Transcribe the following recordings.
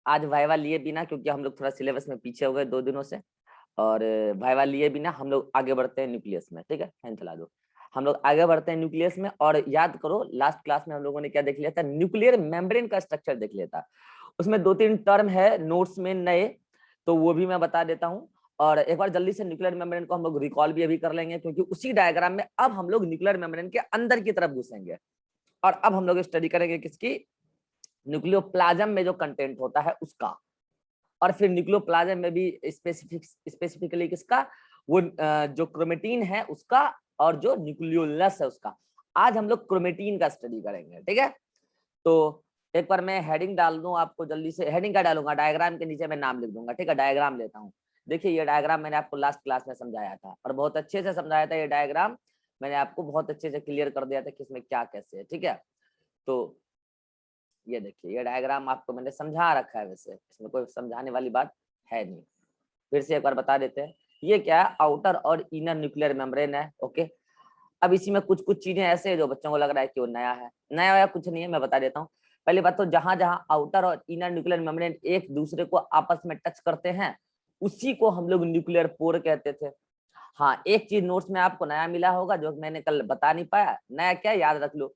आज वाइवा लिए बिना, क्योंकि हम लोग थोड़ा सिलेबस में पीछे हो गए 2 दिनों से, और वाइवा लिए बिना हम लोग आगे बढ़ते हैं न्यूक्लियस में। ठीक है, फैन चला दो। हम लोग आगे बढ़ते हैं न्यूक्लियस में। और याद करो लास्ट क्लास में हम लोगों ने क्या देख लिया था, न्यूक्लियर मेम्ब्रेन का स्ट्रक्चर देख लिया था। उसमें 2-3 टर्म है नोट्स में नए, तो वो भी मैं बता देता हूँ। और एक बार जल्दी से न्यूक्लियर मेम्ब्रेन को हम लोग रिकॉल भी अभी कर लेंगे, क्योंकि उसी डायग्राम में अब हम लोग न्यूक्लियर मेम्ब्रेन के अंदर की तरफ घुसेंगे। और अब हम लोग स्टडी करेंगे किसकी, न्यूक्लियोप्लाज्म में जो कंटेंट होता है उसका। और फिर न्यूक्लियोप्लाज्म में भी स्पेसिफिकली किसका, वो जो क्रोमेटिन है उसका, और जो न्यूक्लियोलस है उसका। आज हम लोग क्रोमेटिन का स्टडी करेंगे। ठीक है, तो एक बार मैं हेडिंग डाल दूं आपको जल्दी से। हेडिंग क्या डालूंगा, डायग्राम के नीचे मैं नाम लिख दूंगा। ठीक है, डायग्राम लेता हूँ। देखिए ये डायग्राम मैंने आपको लास्ट क्लास में समझाया था, और बहुत अच्छे से समझाया था। ये डायग्राम मैंने आपको बहुत अच्छे से क्लियर कर दिया था कि इसमें क्या कैसे है। ठीक है, तो ये देखिए ये डायग्राम आपको मैंने समझा रखा है, वैसे इसमें कोई समझाने वाली बात है नहीं। फिर से एक बार बता देते हैं, ये क्या है, आउटर और इनर न्यूक्लियर मेम्ब्रेन है। ओके, अब इसी में कुछ कुछ चीजें ऐसे है जो बच्चों को लग रहा है कि वो नया है। नया या कुछ नहीं है, मैं बता देता हूँ। पहली बात तो जहां जहां आउटर और इनर न्यूक्लियर मेम्ब्रेन एक दूसरे को आपस में टच करते हैं, उसी को हम लोग न्यूक्लियर पोर कहते थे। हाँ, एक चीज नोट्स में आपको नया मिला होगा जो मैंने कल बता नहीं पाया। नया क्या, याद रख लो।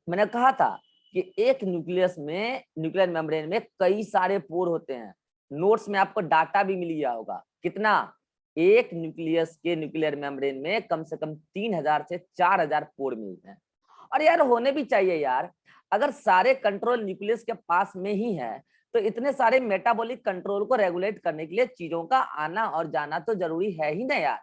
मैंने कहा था कि एक न्यूक्लियस में, न्यूक्लियर मेम्ब्रेन में कई सारे पोर होते हैं। नोट्स में आपको डाटा भी मिल गया होगा। कितना, एक न्यूक्लियस के न्यूक्लियर मेम्ब्रेन में कम से कम 3000 से 4000 पोर मिलते हैं। और यार होने भी चाहिए यार, अगर सारे कंट्रोल न्यूक्लियस के पास में ही है, तो इतने सारे मेटाबॉलिक कंट्रोल को रेगुलेट करने के लिए चीजों का आना और जाना तो जरूरी है ही ना यार।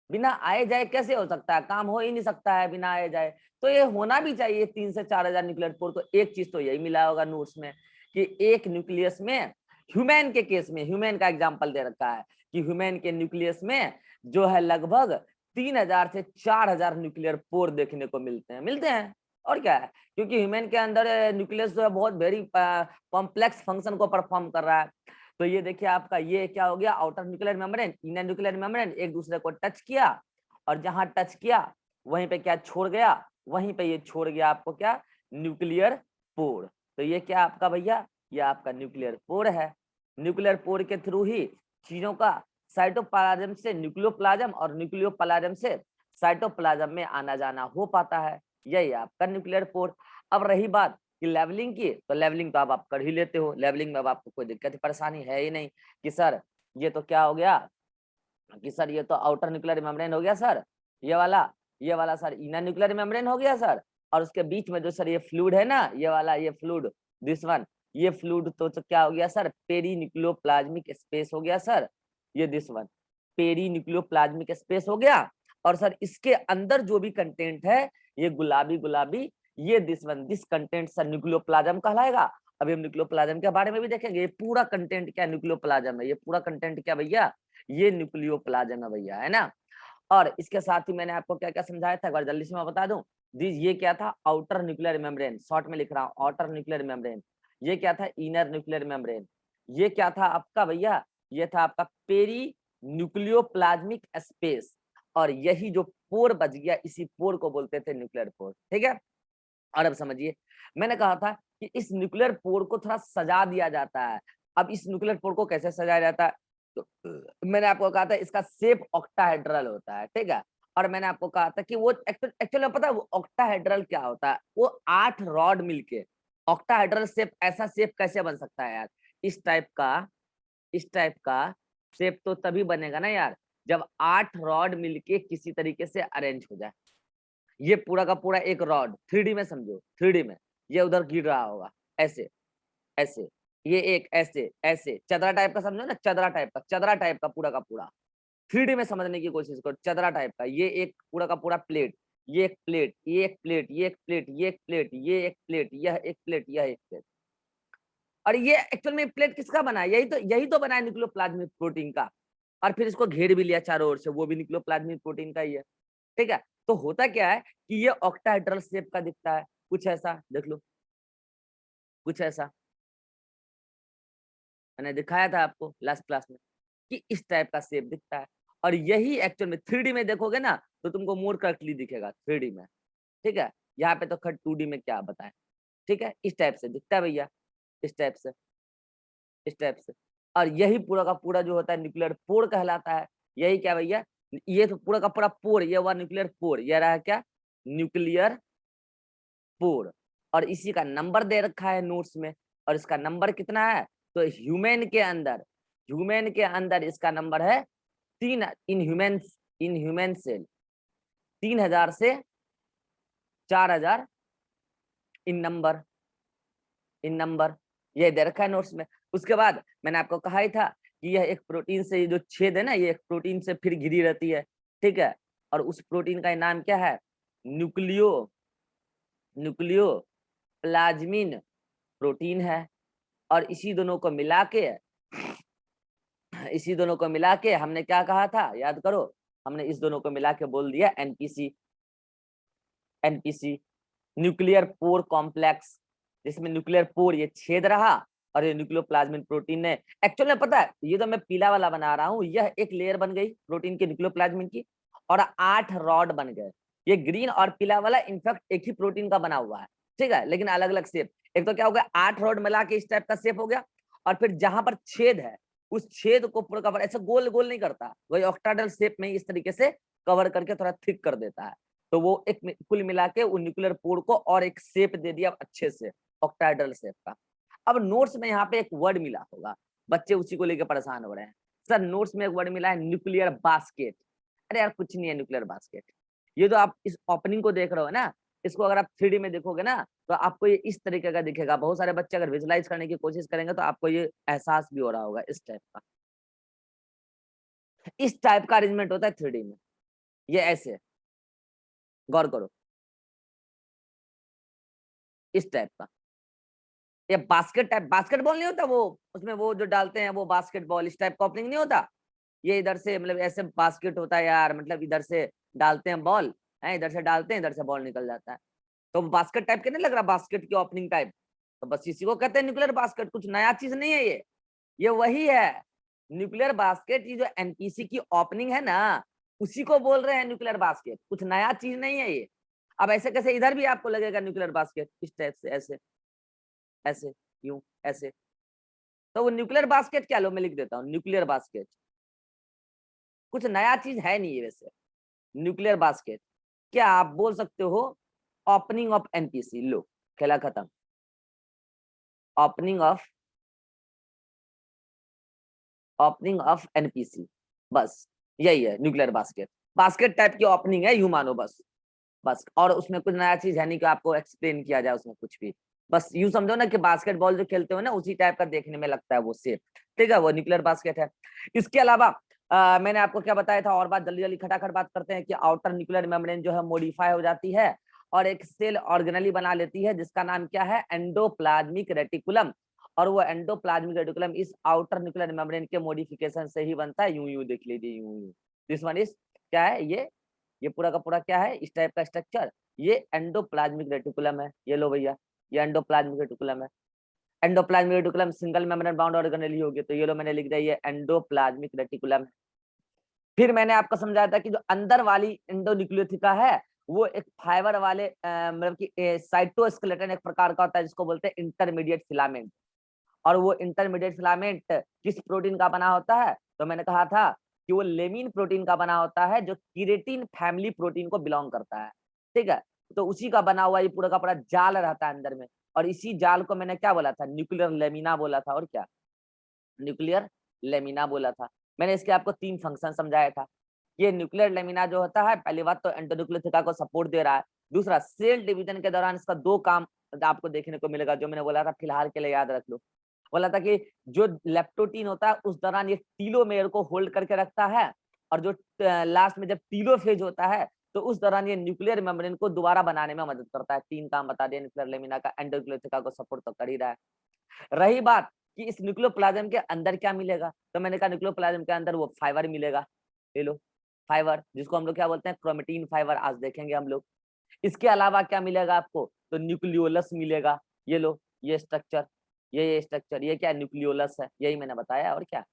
बिना आए जाए कैसे हो सकता है, काम हो ही नहीं सकता है बिना आए जाए। तो ये होना भी चाहिए 3 से 4000 न्यूक्लियर पोर। तो एक चीज तो यही मिला होगा नोट्स में, कि एक न्यूक्लियस में, ह्यूमन के केस में, ह्यूमन का एग्जाम्पल दे रखा है कि ह्यूमन के न्यूक्लियस में जो है लगभग 3000 से 4000 न्यूक्लियर पोर देखने को मिलते हैं। और क्या है, क्योंकि ह्यूमन के अंदर न्यूक्लियस जो है बहुत वेरी कॉम्प्लेक्स फंक्शन को परफॉर्म कर रहा है। तो ये देखिए आपका ये क्या हो गया, outer nuclear membrane, inner nuclear membrane एक दूसरे को टच किया, और जहां टच किया वहीं पे क्या छोड़ गया, वहीं पे ये छोड़ गया आपको क्या, न्यूक्लियर पोर। तो ये क्या आपका भैया, ये आपका न्यूक्लियर पोर है। न्यूक्लियर पोर के थ्रू ही चीजों का साइटोप्लाज्म से न्यूक्लियोप्लाज्म और न्यूक्लियोप्लाज्म से साइटोप्लाज्म में आना जाना हो पाता है। यही आपका न्यूक्लियर पोर। अब रही बात कि लेवलिंग की, तो लेवलिंग तो अब आप कर ही लेते हो। लेवलिंग में अब आपको कोई दिक्कत परेशानी है ही नहीं कि सर ये तो क्या हो गया, कि सर ये तो आउटर न्यूक्लियर मेम्ब्रेन हो गया सर, ये वाला सर इनर न्यूक्लियर मेम्ब्रेन हो गया सर, और उसके बीच में जो सर ये फ्लूइड है ना, ये वाला ये फ्लूइड, दिस वन, ये फ्लूइड तो क्या हो गया सर, पेरी न्यूक्लियोप्लाज्मिक स्पेस हो गया सर। ये this one peri nucleoplasmic space हो गया। और सर इसके अंदर जो भी कंटेंट है, ये गुलाबी गुलाबी, ये this one, this content sir nucleoplasm कहलाएगा। अभी हम न्यूक्लियोप्लाज्म के बारे में भी देखेंगे। ये पूरा कंटेंट क्या न्यूक्लियोप्लाज्म है, ये पूरा कंटेंट क्या भैया, ये न्यूक्लियोप्लाज्म है भैया, है ना। और इसके साथ ही मैंने आपको क्या क्या समझाया था, एक बार जल्दी से मैं बता दूं। ये क्या था, आउटर न्यूक्लियर मेम्ब्रेन, शॉर्ट में लिख रहा हूं, आउटर न्यूक्लियर मेम्ब्रेन। ये क्या था, इनर न्यूक्लियर मेम्ब्रेन। ये क्या था आपका भैया, ये था आपका पेरी न्यूक्लियोप्लाज्मिक स्पेस। और यही जो पोर बच गया, इसी पोर को बोलते थे न्यूक्लियर पोर। ठीक है, और अब समझिए, मैंने कहा था कि इस न्यूक्लियर पोर को थोड़ा सजा दिया जाता है। अब इस न्यूक्लियर पोर को कैसे सजाया जाता है, तो मैंने आपको कहा था इसका शेप ऑक्टाहेड्रल होता है। ठीक है, और मैंने आपको कहा था कि वो एक्चुअली पता है वो ऑक्टाहेड्रल क्या होता है, वो 8 रॉड मिलके ऑक्टाहेड्रल शेप, ऐसा शेप कैसे बन सकता है यार, इस टाइप का, इस टाइप का शेप तो तभी बनेगा ना यार, जब 8 रॉड मिलके किसी तरीके से अरेंज हो जाए। ये पूरा का पूरा एक रॉड 3D में समझो, 3D में ये उधर गिर रहा होगा, ऐसे ऐसे, ये एक ऐसे ऐसे चदरा टाइप का समझो ना, चदरा टाइप का, चदरा टाइप का पूरा का पूरा 3D में समझने की कोशिश करो। चदरा टाइप का ये एक पूरा का पूरा प्लेट, ये एक प्लेट, ये एक प्लेट, ये एक प्लेट, ये एक प्लेट, ये एक प्लेट, यह एक प्लेट, यह एक प्लेट। और ये एक्चुअल में प्लेट किसका बना है, यही तो बना है न्यूक्लियोप्लाज्मिक प्रोटीन का। और फिर इसको घेर भी लिया चारों ओर से, वो भी न्यूक्लियोप्लाज्मिक प्रोटीन का ही है। ठीक है, तो होता क्या है कि ये ऑक्टाहेड्रल शेप का दिखता है, कुछ ऐसा देख लो, कुछ ऐसा मैंने दिखाया था आपको लास्ट क्लास में, कि इस टाइप का शेप दिखता है। और यही एक्चुअल में 3D में देखोगे ना, तो तुमको मोर करेक्टली दिखेगा 3D में। ठीक है, यहाँ पे तो खट 2D में क्या बताएं। ठीक है, इस टाइप से दिखता है भैया, इस टाइप से। इस टाइप से। और यही पूरा का पूरा जो होता है न्यूक्लियर पोर कहलाता है। यही क्या भैया, ये तो पूरा का पूरा पोर, ये हुआ न्यूक्लियर पोर, ये रहा क्या, न्यूक्लियर पोर। और इसी का नंबर दे रखा है नोट्स में, और इसका नंबर कितना है, तो ह्यूमन के अंदर इसका नंबर है 3 इन ह्यूमन सेल 3000 से 4000 इन नंबर ये दे रखा है नोट्स में। उसके बाद मैंने आपको कहा ही था कि यह एक प्रोटीन से, जो छेद है ना, ये एक प्रोटीन से फिर घिरी रहती है, ठीक है। और उस प्रोटीन का नाम क्या है, न्यूक्लियो प्लाज्मिन प्रोटीन है। और इसी दोनों को मिला के हमने क्या कहा था, याद करो, हमने इस दोनों को मिला के बोल दिया एनपीसी न्यूक्लियर पोर कॉम्प्लेक्स, जिसमें न्यूक्लियर पोर ये छेद रहा और ये न्यूक्लियोप्लाज्मिन प्रोटीन ने, एक्चुअल में पता है, ये तो मैं पीला वाला बना रहा हूँ, यह एक लेयर बन गई प्रोटीन की न्यूक्लियोप्लाज्मिन की, और 8 रॉड बन गए। ये ग्रीन और पीला वाला इनफैक्ट एक ही प्रोटीन का बना हुआ है, ठीक है, लेकिन अलग अलग शेप। एक तो क्या हो गया, 8 रॉड मिला के इस टाइप का शेप हो गया, और फिर जहां पर छेद है उस छेद को पूरा कवर, ऐसे गोल गोल नहीं करता, वही ऑक्टाहेड्रल शेप में इस तरीके से कवर करके थोड़ा थिक कर देता है। तो वो एक कुल मिला के उन न्यूक्लियर पोर को और एक शेप दे दिया अच्छे से, ऑक्टाहेड्रल शेप का। अब नोट्स में यहाँ पे एक वर्ड मिला होगा, बच्चे उसी को लेकर परेशान हो रहे हैं, सर नोट्स में एक वर्ड मिला है न्यूक्लियर बास्केट। अरे यार कुछ नहीं है न्यूक्लियर बास्केट, ये तो आप इस ओपनिंग को देख रहे हो ना, इसको अगर आप 3D में देखोगे ना तो आपको ये इस तरीके का दिखेगा। बहुत सारे बच्चे अगर विजुलाइज करने की कोशिश करेंगे तो आपको ये एहसास भी हो रहा होगा, इस टाइप का अरेंजमेंट होता है 3D में, ये ऐसे, गौर करो, इस टाइप का। ये बास्केट टाइप, बास्केटबॉल नहीं होता वो, उसमें वो जो डालते हैं वो बास्केटबॉल, इस टाइप का ओपनिंग नहीं होता। ये इधर से मतलब ऐसे बास्केट होता है यार, मतलब इधर से डालते हैं बॉल है, इधर से डालते हैं, इधर से बॉल निकल जाता है, तो बास्केट टाइप के नहीं लग रहा, बास्केट की ओपनिंग टाइप, तो बस इसी को कहते हैं न्यूक्लियर बास्केट। कुछ नया चीज नहीं है ये वही है न्यूक्लियर बास्केट। ये जो एनपीसी की ओपनिंग है ना, उसी को बोल रहे हैं न्यूक्लियर बास्केट, कुछ नया चीज नहीं है ये। अब ऐसे कैसे इधर भी आपको लगेगा न्यूक्लियर बास्केट, इस टाइप से, ऐसे ऐसे, यूं, ऐसे, तो वो न्यूक्लियर बास्केट क्या लो, मैं लिख देता हूँ, न्यूक्लियर बास्केट कुछ नया चीज है नहीं है वैसे। न्यूक्लियर बास्केट क्या आप बोल सकते हो, ओपनिंग ऑफ एनपीसी, लो खेला खत्म, ओपनिंग ऑफ एनपीसी, बस यही है न्यूक्लियर बास्केट। बास्केट टाइप की ओपनिंग है, यूं मानो बस और उसमें कुछ नया चीज है नहीं कि आपको एक्सप्लेन किया जाए उसमें कुछ भी। बस यूं समझो ना कि बास्केटबॉल जो खेलते हो ना, उसी टाइप का देखने में लगता है वो शेप, ठीक है, वो न्यूक्लियर बास्केट है। इसके अलावा मैंने आपको क्या बताया था, और बात जल्दी जल्दी खटाखट बात करते हैं कि आउटर न्यूक्लियर मेम्ब्रेन जो है मॉडिफाई हो जाती है और एक सेल ऑर्गेनली बना लेती है, जिसका नाम क्या है, एंडोप्लाज्मिक रेटिकुलम। और वो एंडोप्लाज्मिक रेटिकुलम इस आउटर न्यूक्लियर मेम्ब्रेन के मॉडिफिकेशन से ही बनता है। यूं यूं देख लीजिए, यूं यूं, दिस वन इज क्या है, ये पूरा का पूरा क्या है, इस टाइप का स्ट्रक्चर, ये एंडोप्लाज्मिक रेटिकुलम है। ये लो भैया, ये एंडोप्लाज्मिक रेटिकुलम है। Endoplasmic reticulum single membrane bound organelle होगी, तो ये लो मैंने लिख दिया, ये एंडोप्लाज्मिक रेटिकुलम है। फिर मैंने आपको समझाया था कि जो अंदर वाली एंडोन्यूक्लियोथिका है, वो एक फाइबर वाले मतलब कि साइटोस्केलेटन एक प्रकार का होता है, जिसको बोलते हैं इंटरमीडिएट फिलामेंट। और वो इंटरमीडिएट फिलामेंट किस प्रोटीन का बना होता है, तो मैंने कहा था कि वो लेमिन प्रोटीन का बना होता है, जो कीरेटिन फैमिली प्रोटीन को बिलोंग करता है, ठीक है। तो उसी का बना हुआ ये पूरा का पूरा जाल रहता है अंदर में, और इसी जाल को मैंने क्या बोला था, न्यूक्लियर लेमिना बोला था, और क्या, न्यूक्लियर लेमिना बोला था। मैंने इसके आपको 3 फंक्शन समझाया था। ये न्यूक्लियर लेमिना जो होता है, पहली बात तो एंडोन्यूक्लियोथिका को सपोर्ट दे रहा है, दूसरा सेल डिवीजन के दौरान इसका 2 काम आपको देखने को मिलेगा, जो मैंने बोला था फिलहाल के लिए याद रख लो। बोला था कि जो लेप्टोटीन होता है उस दौरान ये टीलोमेयर को होल्ड करके रखता है, और जो लास्ट में जब टीलोफेज होता है तो उस दौरान ये न्यूक्लियर मेम्ब्रेन को दोबारा बनाने में मदद करता है। 3 काम बता दिया न्यूक्लियर लेमिना का, एंडोन्यूक्लियोथिका को सपोर्ट तो कर ही रहा है। रही बात कि इस न्यूक्लियोप्लाज्म के अंदर क्या मिलेगा, तो मैंने कहा न्यूक्लियोप्लाज्म के अंदर वो फाइबर मिलेगा, ले लो फाइबर, जिसको हम लोग क्या बोलते हैं, क्रोमेटिन फाइबर, आज देखेंगे हम लोग। इसके अलावा क्या मिलेगा आपको, तो न्यूक्लियोलस मिलेगा, ये लो, ये स्ट्रक्चर, ये स्ट्रक्चर, ये क्या न्यूक्लियोलस है, यही मैंने बताया, और क्या,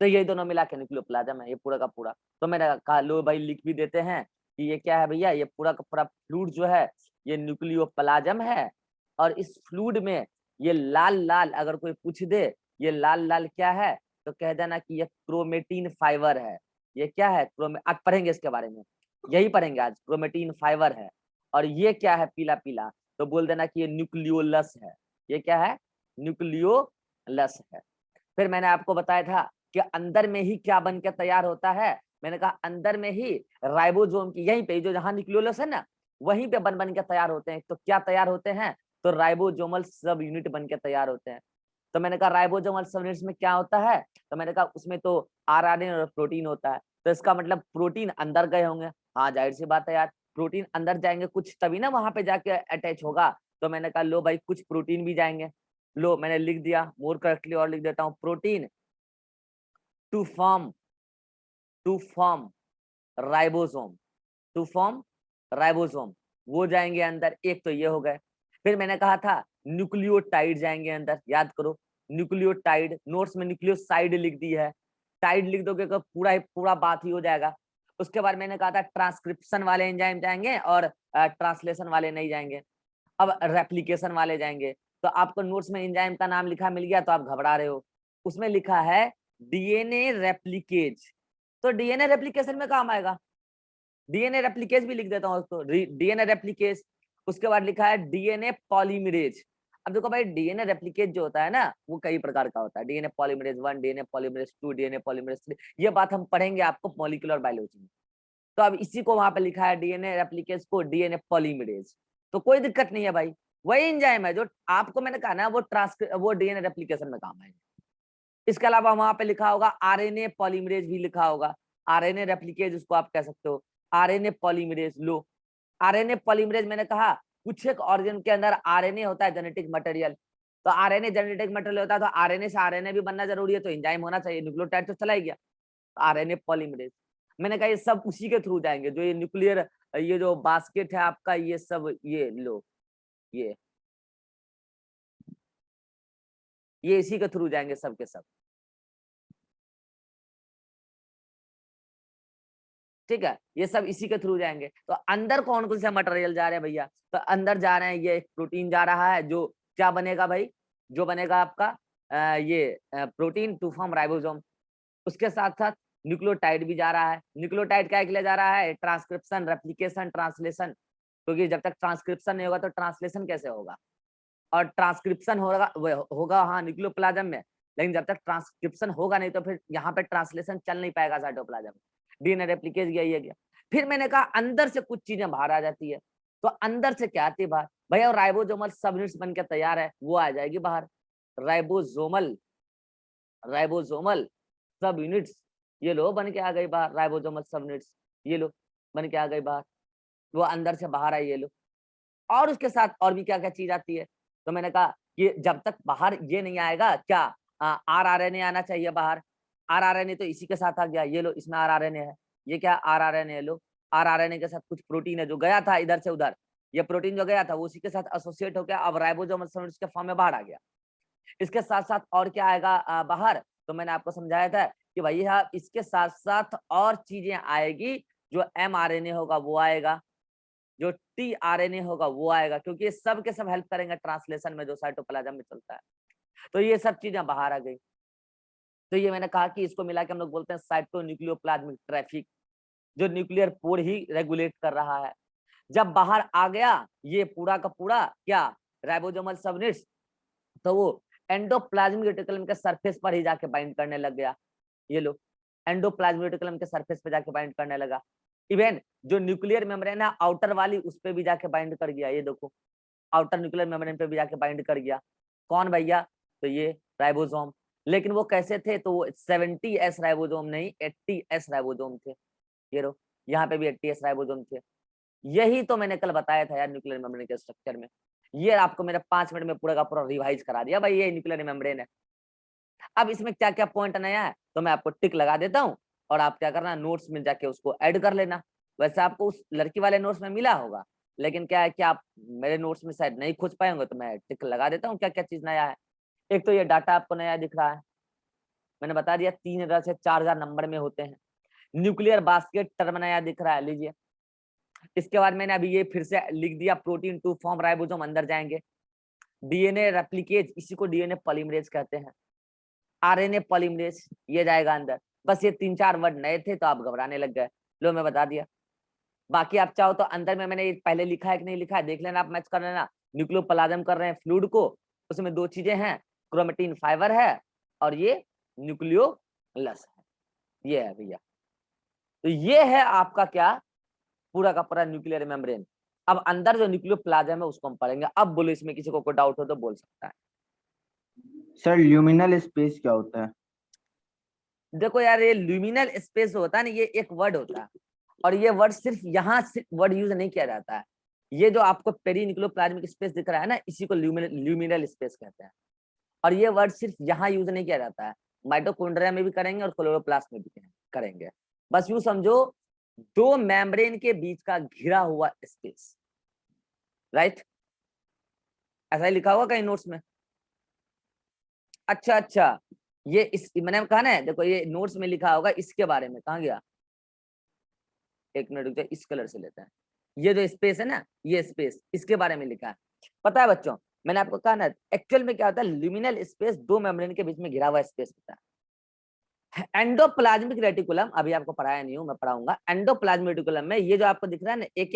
तो ये दोनों मिला के न्यूक्लियोप्लाज्म है, ये पूरा का पूरा। तो मैंने कहा लो भाई लिख भी देते हैं कि ये क्या है भैया, ये पूरा का पूरा फ्लूइड जो है ये न्यूक्लियोप्लाज्म है। और इस फ्लूइड में ये लाल लाल अगर कोई पूछ दे ये लाल लाल क्या है, तो कह देना कि ये क्रोमेटिन फाइबर है। ये क्या है, आज पढ़ेंगे इसके बारे में, यही पढ़ेंगे आज, क्रोमेटिन फाइबर है। और ये क्या है पीला पीला, तो बोल देना कि ये न्यूक्लियोलस है। ये क्या है, न्यूक्लियोलस है। फिर मैंने आपको बताया था कि अंदर में ही क्या बन के तैयार होता है, मैंने कहा अंदर में ही राइबोसोम की, यहीं पे जो जहां न्यूक्लियोलस है ना, वहीं पे बन बन के तैयार होते हैं। तो क्या तैयार होते हैं, तो राइबोसोमल सब यूनिट बन के तैयार होते हैं। तो मैंने कहा राइबोसोमल सब यूनिट्स में क्या होता है, तो मैंने कहा उसमें तो आरएनए और प्रोटीन होता है। तो इसका मतलब प्रोटीन अंदर गए होंगे, हाँ जाहिर सी बात है यार, प्रोटीन अंदर जाएंगे कुछ तभी ना वहां पे जाके अटैच होगा। तो मैंने कहा लो भाई कुछ प्रोटीन भी जाएंगे। लो मैंने लिख दिया मोर करेक्टली, और लिख देता हूँ, protein to form ribosome, to form ribosome, वो जाएंगे अंदर। एक तो ये हो गए। फिर मैंने कहा था न्यूक्लियोटाइड जाएंगे अंदर, याद करो न्यूक्लियोटाइड, नोट्स में न्यूक्लियोसाइड लिख दी है, टाइड लिख दोगे तो पूरा पूरा बात ही हो जाएगा। उसके बाद मैंने कहा था ट्रांसक्रिप्शन वाले एंजाइम जाएंगे और ट्रांसलेशन वाले नहीं जाएंगे। अब रेप्लिकेशन वाले जाएंगे। तो आपको नोट्स में एंजाइम का नाम लिखा मिल गया तो आप घबरा रहे हो, उसमें लिखा है डीएनए रेप्लिकेज। तो डीएनए रेप्लिकेशन में काम आएगा, डीएनए रेप्लिकेज भी लिख देता हूँ उसको, डीएनए रेप्लिकेज। उसके बाद लिखा है डीएनए पॉलीमरेज। अब देखो भाई डीएनए रेप्लिकेज जो होता है ना, वो कई प्रकार का होता है, DNA polymerase 1, DNA polymerase 2, DNA polymerase 3, ये बात हम पढ़ेंगे आपको मॉलिक्यूलर बायोलॉजी में। तो अब इसी को वहां पे लिखा है डीएनए रेप्लिकेज को डीएनए पॉलीमरेज। तो कोई दिक्कत नहीं है भाई, वही एंजाइम है जो आपको मैंने कहा ना, वो डीएनए रेप्लिकेशन में काम आएगा। इसके अलावा वहां पे लिखा होगा आरएनए पॉलीमरेज भी लिखा होगा, आरएनए रेप्लिकेज उसको आप कह सकते हो, आरएनए पॉलीमरेज। लो आरएनए पॉलीमरेज मैंने कहा कुछ एक ऑर्गन के अंदर आरएनए होता है जेनेटिक मटेरियल। तो आरएनए जेनेटिक मटेरियल होता है, तो आरएनए से आरएनए भी बनना जरूरी है, तो एंजाइम होना चाहिए, न्यूक्लियोटाइड तो चला ही गया, आरएनए पॉलीमरेज। मैंने कहा ये सब उसी के थ्रू जाएंगे, जो ये न्यूक्लियर, ये जो बास्केट है आपका, ये सब, ये लो, ये इसी के थ्रू जाएंगे सब के सब। ठीक है, ये सब इसी के थ्रू जाएंगे। तो अंदर कौन कौन से मटेरियल जा रहे हैं भैया, तो अंदर जा रहे हैं, ये एक प्रोटीन जा रहा है, जो क्या बनेगा भाई, जो बनेगा आपका ये प्रोटीन टू फॉर्म राइबोसोम। उसके साथ साथ न्यूक्लियोटाइड भी जा रहा है। न्यूक्लियोटाइड क्या के लिए जा रहा है, ट्रांसक्रिप्शन, रेप्लिकेशन, ट्रांसलेशन, क्योंकि जब तक ट्रांसक्रिप्शन नहीं होगा तो ट्रांसलेशन कैसे होगा। और ट्रांसक्रिप्शन होगा हाँ न्यूक्लियोप्लाज्म में, लेकिन जब तक ट्रांसक्रिप्शन होगा नहीं तो फिर यहाँ पे ट्रांसलेशन चल नहीं पाएगा साइटोप्लाज्म में। डीएनए रेप्लिकेज गया। फिर मैंने कहा अंदर से कुछ चीजें बाहर आ जाती है। तो अंदर से क्या आती है बाहर भैया, राइबोसोमल सब यूनिट्स बन के तैयार है, वो आ जाएगी बाहर। राइबोसोमल राइबोसोमल सब यूनिट्स, ये लो बन के आ गई बाहर, राइबोसोमल सब यूनिट्स ये लो बन के आ गई बाहर, वो अंदर से बाहर आई, ये लो। और उसके साथ और भी क्या क्या चीज आती है, तो मैंने कहा कि जब तक बाहर ये नहीं आएगा क्या, आरआरएनए आना चाहिए बाहर। आरआरएनए तो इसी के साथ आ गया, ये लो इसमें आरआरएनए है, ये क्या आरआरएनए, लो आरआरएनए के साथ कुछ प्रोटीन है जो गया था इधर से उधर, ये प्रोटीन जो गया था वो उसी के साथ एसोसिएट हो गया, अब राइबोसोमल यूनिट्स के फॉर्म में बाहर आ गया। इसके साथ साथ और क्या आएगा बाहर, तो मैंने आपको समझाया था कि भैया इसके साथ साथ और चीजें आएगी, जो एमआरएनए होगा वो आएगा, जो टीआरएनए होगा वो आएगा, क्योंकि ये सब के सब हेल्प करेंगे ट्रांसलेशन में जो साइटोप्लाज्म में चलता है। तो ये सब चीजें बाहर आ गई। तो ये मैंने कहा कि इसको मिला के हम लोग बोलते हैं साइटोन्यूक्लियोप्लाज्मिक ट्रैफिक, जो न्यूक्लियर पोर ही रेगुलेट कर रहा है। जब बाहर आ गया ये पूरा का पूरा क्या, राइबोसोमल सबयूनिट्स, तो वो एंडोप्लाज्मिक रेटिकुलम के सरफेस पर ही जाके बाइंड करने लग गया, ये लो एंडोप्लाज्मिक रेटिकुलम के सरफेस पे जाके बाइंड करने लगा। इवन जो न्यूक्लियर मेम्ब्रेन है आउटर वाली, उस पे भी जाके बाइंड कर गया, ये देखो आउटर न्यूक्लियर मेम्ब्रेन पे भी जाके बाइंड कर गया। कौन भैया, तो ये राइबोसोम। लेकिन वो कैसे थे, तो वो 70s राइबोसोम नहीं 80s राइबोसोम थे, ये रो यहाँ पे भी 80s राइबोसोम थे। यही तो मैंने कल बताया था यार न्यूक्लियर मेम्ब्रेन के स्ट्रक्चर में, ये आपको मैंने 5 मिनट में पूरा का पूरा रिवाइज करा दिया भाई, ये न्यूक्लियर मेम्ब्रेन है। अब इसमें क्या क्या पॉइंट नया है, तो मैं आपको टिक लगा देता हूँ, और आप क्या करना नोट्स में जाके उसको ऐड कर लेना। वैसे आपको उस लड़की वाले नोट्स में मिला होगा, लेकिन क्या है कि आप मेरे नोट्स में शायद नहीं खोज पाए होंगे, तो मैं टिक लगा देता हूँ क्या क्या चीज नया है। एक तो ये डाटा आपको नया दिख रहा है, मैंने बता दिया 3000 से 4000 नंबर में होते हैं। न्यूक्लियर बास्केट टर्म नया दिख रहा है, लीजिए। इसके बाद मैंने अभी ये फिर से लिख दिया, प्रोटीन टू फॉर्म राइबोसोम अंदर जाएंगे। डीएनए रेप्लिकेज, इसी को डीएनए पॉलीमरेज कहते हैं। आरएनए पॉलीमरेज ये जाएगा अंदर। बस ये 3-4 वर्ड नए थे तो आप घबराने लग गए। लो मैं बता दिया। बाकी आप चाहो तो अंदर में मैंने पहले लिखा है कि नहीं लिखा है देख लेना, आप मैच कर लेना। न्यूक्लियोप्लाज्म कर रहे हैं फ्लूइड को, उसमें 2 चीजें हैं, क्रोमेटिन फाइबर है और ये न्यूक्लियोलस है, ये है भैया। तो ये है आपका क्या, पूरा का पूरा न्यूक्लियर मेम्ब्रेन। अब अंदर जो न्यूक्लियोप्लाज्म है उसको हम पढ़ेंगे। अब बोलो इसमें किसी को कोई डाउट हो तो बोल सकता है। सर ल्यूमिनल स्पेस क्या होता है? देखो यार, ये ल्यूमिनल स्पेस होता है ना, ये एक वर्ड होता है और ये वर्ड सिर्फ यहाँ वर्ड यूज नहीं किया जाता है। ये जो आपको पेरिन्यूक्लियोप्लाज्मिक स्पेस दिख रहा है ना, इसी को ल्यूमिनल स्पेस कहते हैं। और ये वर्ड सिर्फ यहाँ यूज नहीं किया जाता है, माइटोकॉन्ड्रिया में भी करेंगे और क्लोरोप्लास्ट में भी करेंगे। बस यूं समझो, 2 मेम्ब्रेन के बीच का घिरा हुआ स्पेस, राइट? ऐसा ही लिखा हुआ कहीं नोट्स में। अच्छा, ये इस मैंने कहा ना, देखो ये नोट्स में लिखा होगा इसके बारे में। कहाँ गया, एक मिनट रुक जाओ, इस कलर से लेते हैं। ये जो स्पेस है ना, ये स्पेस इसके बारे में लिखा है। पता है बच्चों, मैंने आपको कहा ना, एक्चुअल में क्या होता है, ल्यूमिनल स्पेस 2 मेम्ब्रेन के बीच में घिरा हुआ स्पेस होता है। एंडोप्लाज्मिक रेटिकुलम अभी आपको पढ़ाया नहीं हूं, मैं पढ़ाऊंगा। एंडोप्लाज्मिक रेटिकुलम में ये जो आपको दिख रहा है ना, एक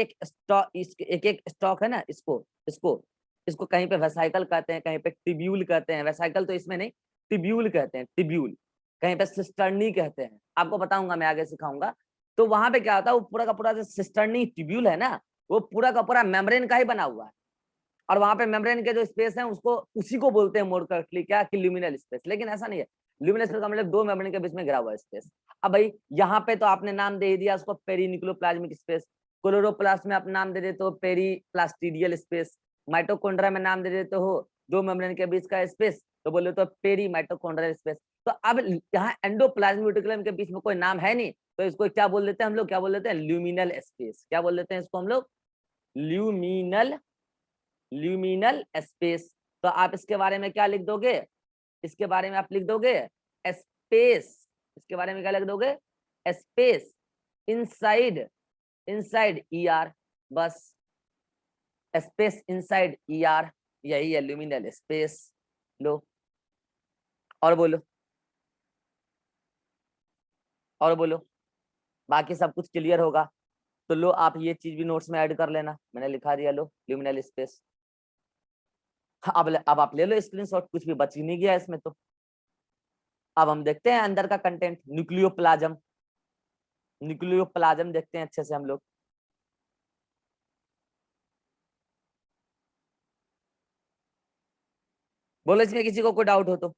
एक स्टॉक है ना, इसको इसको इसको कहीं पे वेसाइकल कहते हैं, कहीं पे टिब्यूल कहते हैं। वेसाइकल तो इसमें नहीं, टिब्यूल कहते हैं, टिब्यूल। कहीं पे सिस्टर्नी कहते हैं, आपको बताऊंगा मैं, आगे सिखाऊंगा। तो वहां पे क्या होता है, वो पूरा का पूरा जो सिस्टर्नी टिब्यूल है ना, वो पूरा का पूरा मेम्ब्रेन का ही बना हुआ है। और वहां पे मेम्ब्रेन के जो स्पेस है उसको उसी को बोलते हैं मोड़ कर क्या, कि ल्यूमिनल स्पेस। लेकिन ऐसा नहीं है, ल्यूमिनल स्पेस का मतलब 2 मेम्ब्रेन के बीच में घिरा हुआ स्पेस। अब भाई यहाँ पे तो आपने नाम दे दिया उसको पेरिन्यूक्लियोप्लाज्मिक स्पेस, क्लोरोप्लास्ट में आप नाम दे देते हो पेरीप्लास्टिडियल स्पेस, माइटोकॉन्ड्रिया में नाम दे देते हो 2 मेम्ब्रेन के बीच का स्पेस, तो बोले तो पेरी माइटोकॉन्ड्रियल स्पेस। तो अब यहाँ एंडोप्लाज्मिक रेटिकुलम के बीच में कोई नाम है नहीं, तो इसको क्या बोल देते हैं हम लोग, क्या बोल देते हैं, ल्यूमिनल स्पेस। क्या बोल देते हैं इसको हम लोग, ल्यूमिनल स्पेस। तो आप इसके बारे में क्या लिख दोगे, इसके बारे में आप लिख दोगे स्पेस। इसके बारे में क्या लिख दोगे, स्पेस इनसाइड ईआर। बस स्पेस इनसाइड ईआर, यही है ल्यूमिनल स्पेस। लो और बोलो, और बोलो, बाकी सब कुछ क्लियर होगा। तो लो आप ये चीज भी नोट्स में ऐड कर लेना, मैंने लिखा दिया, लो ल्यूमिनल स्पेस। अब आप ले लो स्क्रीनशॉट, कुछ भी बच ही नहीं गया इसमें। तो अब हम देखते हैं अंदर का कंटेंट, न्यूक्लियोप्लाज्म। न्यूक्लियोप्लाज्म देखते हैं अच्छे से हम लोग। बोलो इसमें किसी को कोई डाउट हो तो।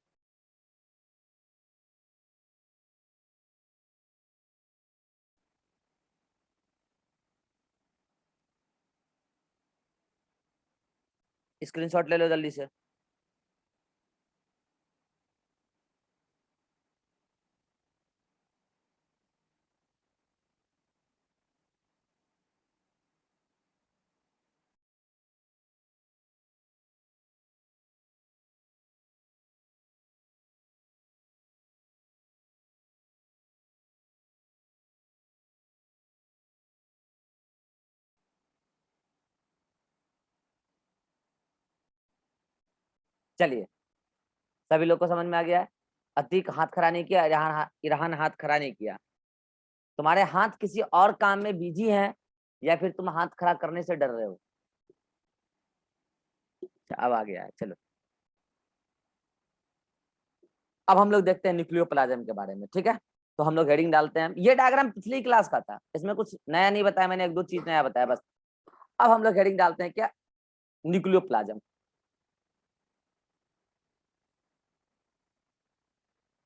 स्क्रीनशॉट ले लो जल्दी से। चलिए, सभी लोग को समझ में आ गया है। अतीक हाथ खड़ा नहीं किया, इरहान हाथ खड़ा नहीं किया। तुम्हारे हाथ किसी और काम में बिजी हैं या फिर तुम हाथ खड़ा करने से डर रहे हो? अब आ गया है, चलो। अब हम लोग देखते हैं न्यूक्लियोप्लाज्म के बारे में, ठीक है। तो हम लोग हेडिंग डालते हैं। ये डायग्राम पिछली क्लास का था, इसमें कुछ नया नहीं बताया मैंने, 1-2 चीज नया बताया बस। अब हम लोग हेडिंग डालते हैं क्या, न्यूक्लियोप्लाज्म।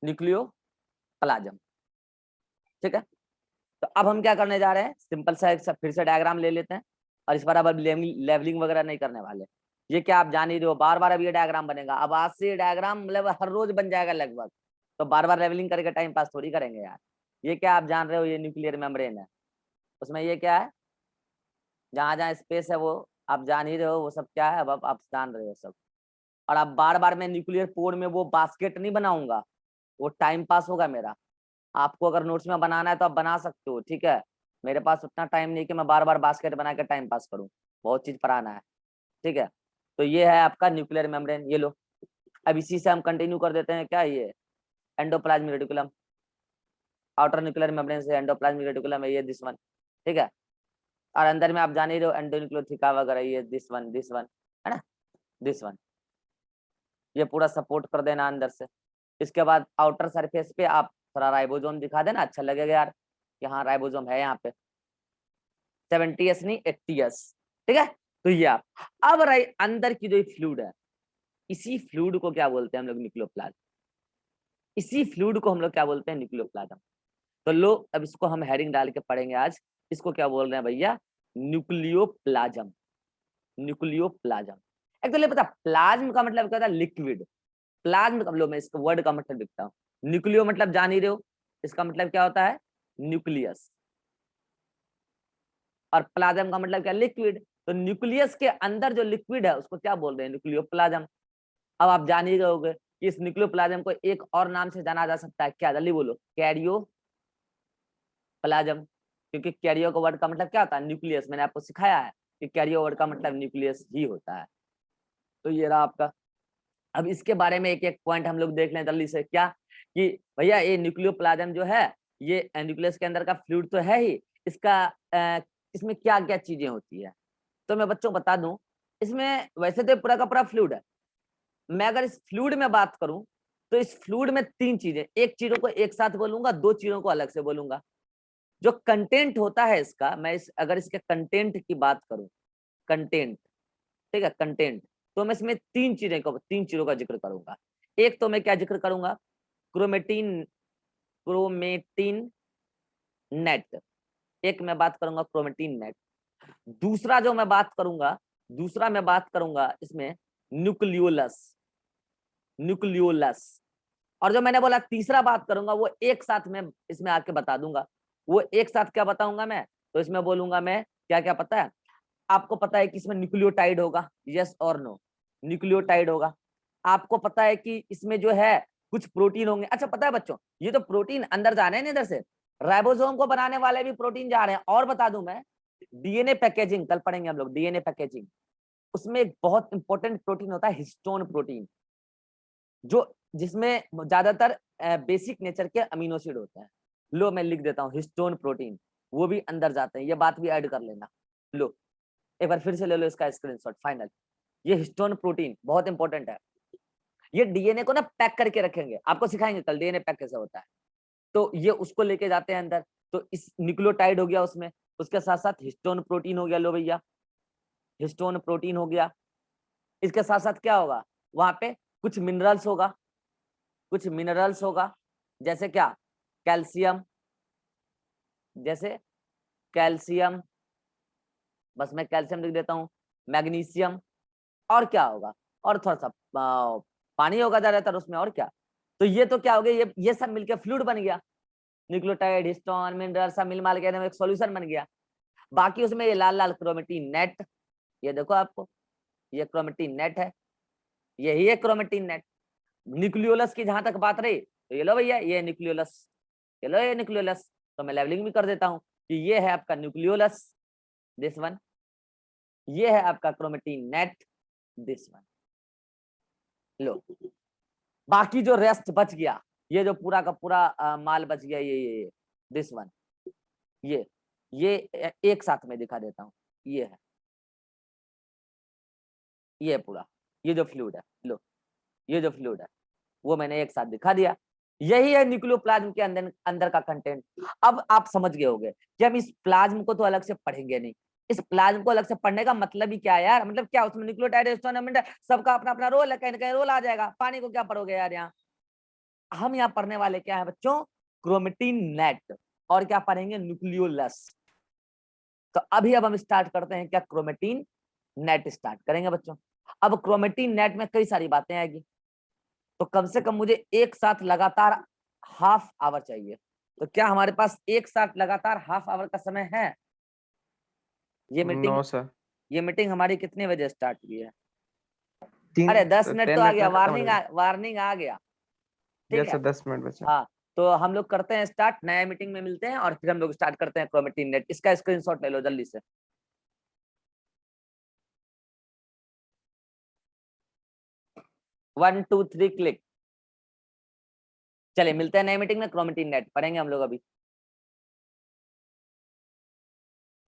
न्यूक्लियोप्लाज्म, ठीक है। तो अब हम क्या करने जा रहे हैं, सिंपल सा एक फिर से डायग्राम ले लेते हैं। और इस बार अब लेवलिंग वगैरह नहीं करने वाले। ये क्या आप जान ही रहे हो, बार बार अब ये डायग्राम बनेगा। अब आज से ये डायग्राम मतलब हर रोज बन जाएगा लगभग। तो बार बार लेवलिंग करके टाइम पास थोड़ी करेंगे यार। ये क्या आप जान रहे हो, ये न्यूक्लियर मेम्ब्रेन है। उसमें ये क्या है, जहां जहां स्पेस है वो आप जान ही रहे हो, वो सब क्या है अब आप जान रहे हो सब। और अब बार बार मैं न्यूक्लियर पोर में वो बास्केट नहीं बनाऊंगा, वो टाइम पास होगा मेरा। आपको अगर नोट्स में बनाना है तो आप बना सकते हो, ठीक है। मेरे पास उतना टाइम नहीं कि मैं बार बार बास्केट बना के टाइम पास करूं, बहुत चीज पढ़ाना है, ठीक है। तो ये है आपका न्यूक्लियर मेम्ब्रेन, ये लो। अब इसी से हम कंटिन्यू कर देते हैं क्या, ये endoplasmic reticulum, outer nuclear membrane से एंडोप्लाज्मिक रेटिकुलम है ये दिस वन, ठीक है। और अंदर में आप जान ही रहे हो एंडोन्यूक्लियोथिका वगैरह, ये दिस वन है ना, दिस वन, ये पूरा सपोर्ट कर देना अंदर से। इसके बाद आउटर सरफेस पे आप थोड़ा राइबोसोम दिखा देना, अच्छा लगेगा यार कि हाँ राइबोसोम है यहाँ पे, 70s नहीं 80s, ठीक है। तो ये आप अब अंदर की जो फ्लूइड है, इसी फ्लूइड को क्या बोलते हैं हम लोग, न्यूक्लियोप्लाज्म। इसी फ्लूइड को हम लोग क्या बोलते हैं, न्यूक्लियोप्लाज्म। तो लो अब इसको हम हेडिंग डाल के पढ़ेंगे आज, इसको क्या बोल रहे हैं भैया, न्यूक्लियोप्लाज्म। न्यूक्लियोप्लाज्म एक्चुअली पता, प्लाज्म का मतलब क्या होता है, लिक्विड। प्लाज्म का मतलब, मैं इसका वर्ड का मतलब लिखता हूँ, न्यूक्लियो मतलब जान ही रहे हो, इसका मतलब क्या होता है, न्यूक्लियस, और प्लाज्म का मतलब क्या, लिक्विड। तो न्यूक्लियस के अंदर जो लिक्विड है उसको क्या बोल रहे हैं, न्यूक्लियोप्लाज्म। अब आप जान ही गए कि इस न्यूक्लियोप्लाज्म को एक और नाम से जाना जा सकता है, क्या, जल्दी बोलो, कैरियो प्लाज्म। क्योंकि कैरियो का वर्ड का मतलब क्या होता है, न्यूक्लियस। मैंने आपको सिखाया है कि कैरियो वर्ड का मतलब न्यूक्लियस ही होता है। तो ये रहा आपका। अब इसके बारे में एक एक पॉइंट हम लोग देख लें जल्दी से, क्या कि भैया ये न्यूक्लियोप्लाज्म जो है, ये न्यूक्लियस के अंदर का फ्लूइड तो है ही, इसका इसमें क्या क्या चीजें होती है, तो मैं बच्चों बता दूं। इसमें वैसे तो पूरा का पूरा फ्लूइड है, मैं अगर इस फ्लूइड में बात करूं तो इस फ्लूइड में तीन चीजें, एक चीजों को एक साथ बोलूंगा, दो चीजों को अलग से बोलूंगा। जो कंटेंट होता है इसका, मैं अगर इसके कंटेंट की बात करूं, कंटेंट, ठीक है, कंटेंट, तो मैं इसमें तीन चीजों का जिक्र करूंगा। एक तो मैं क्या जिक्र करूंगा, क्रोमेटिन, क्रोमेटिन नेट, एक मैं बात करूंगा क्रोमेटिन नेट। दूसरा जो मैं बात करूंगा, दूसरा मैं बात करूंगा इसमें न्यूक्लियोलस, न्यूक्लियोलस। और जो मैंने बोला तीसरा बात करूंगा, वो एक साथ में इसमें आके बता दूंगा। वो एक साथ क्या बताऊंगा मैं, तो इसमें बोलूंगा मैं क्या क्या पता है आपको, पता है कि इसमें न्यूक्लियोटाइड होगा, यस और नो, न्यूक्लियोटाइड होगा। आपको पता है कि इसमें जो है कुछ प्रोटीन होंगे। अच्छा पता है बच्चों, ये तो प्रोटीन अंदर जा रहे हैं ना इधर से, राइबोसोम को बनाने वाले भी प्रोटीन जा रहे हैं। और बता दूं मैं, डीएनए पैकेजिंग कल पढ़ेंगे हम लोग, डीएनए पैकेजिंग, उसमें एक बहुत इंपॉर्टेंट प्रोटीन होता है हिस्टोन प्रोटीन, जो जिसमें ज्यादातर बेसिक नेचर के अमीनो एसिड होते हैं। लो मैं लिख देता हूँ, हिस्टोन प्रोटीन, वो भी अंदर जाते हैं, ये बात भी ऐड कर लेना। लो एक बार फिर से ले लो इसका स्क्रीनशॉट फाइनल। ये हिस्टोन प्रोटीन बहुत इंपॉर्टेंट है, ये डीएनए को ना पैक करके रखेंगे, आपको सिखाएंगे कल डीएनए पैक कैसे होता है। तो ये उसको लेके जाते हैं अंदर। तो इस न्यूक्लियोटाइड हो गया उसमें, उसके साथ साथ हिस्टोन प्रोटीन हो गया, लो भैया हिस्टोन प्रोटीन हो गया। इसके साथ साथ क्या होगा, वहां पे कुछ मिनरल्स होगा, कुछ मिनरल्स होगा, जैसे क्या, कैल्शियम, जैसे कैल्शियम, बस मैं कैल्शियम लिख देता हूँ, मैग्नीशियम, और क्या होगा, और थोड़ा सा पानी होगा ज्यादातर उसमें, और क्या। तो ये तो क्या हो गया, ये सब मिलकर फ्लूइड बन गया, न्यूक्लियोटाइड हिस्टोन मिनरल सब मिल माल के एक सॉल्यूशन बन गया। बाकी उसमें ये लाल लाल क्रोमेटिन नेट, ये देखो आपको, ये क्रोमेटिन नेट है, यही है क्रोमेटिन नेट। न्यूक्लियोलस की जहां तक बात रही, तो ये लो भैया ये न्यूक्लियोलस, ये लो ये न्यूक्लियोलस। तो मैं लेवलिंग भी कर देता हूँ कि ये है आपका न्यूक्लियोलस, दिस वन, ये है आपका क्रोमेटिन नेट, दिस वन। लो बाकी जो रेस्ट बच गया, ये जो पूरा का पूरा माल बच गया, ये दिस वन, ये ये एक साथ में दिखा देता हूँ, ये है, ये पूरा, ये जो फ्लूइड है, लो ये जो फ्लूइड है वो मैंने एक साथ दिखा दिया। यही है न्यूक्लियोप्लाज्म के अंदर अंदर का कंटेंट। अब आप समझ गए होंगे कि हम इस प्लाज्म को तो अलग से पढ़ेंगे नहीं, इस प्लाज्म को अलग से पढ़ने का मतलब ही क्या है यार, मतलब क्या उसमें न्यूक्लियोटाइड हिस्टोन सबका अपना अपना रोल है, कहीं ना कहीं रोल आ जाएगा, पानी को क्या पढ़ोगे यार यहाँ। हम यहाँ पढ़ने वाले क्या है बच्चों, क्रोमेटिन नेट, और क्या पढ़ेंगे, न्यूक्लियोलस। तो अभी अब हम स्टार्ट करते हैं क्या, क्रोमेटिन नेट स्टार्ट करेंगे बच्चों। अब क्रोमेटिन नेट में कई सारी बातें आएगी, तो कम से कम मुझे एक साथ लगातार हाफ आवर चाहिए। तो क्या हमारे पास एक साथ लगातार हाफ आवर का समय है। ये मीटिंग, नो सर, ये मीटिंग हमारी कितने बजे स्टार्ट हुई है, तीन अरे 10 मिनट तो 10 आ मिनट गया, में खत्म हो वार्निंग जाएगा। वार्निंग आ गया, ठीक यस है। सर, 10 मिनट बचा। हाँ तो हम लोग करते हैं स्टार्ट, नया मीटिंग में मिलते हैं, और फिर हम लोग स्टार्ट करते हैं क्रोमेटिन नेट। इसका स्क्रीनशॉट ले लो जल्दी से। 1 2 3 क्लिक। चलिए मिलते हैं नए मीटिंग में, क्रोमेटिन नेट पढ़ेंगे हम लोग अभी।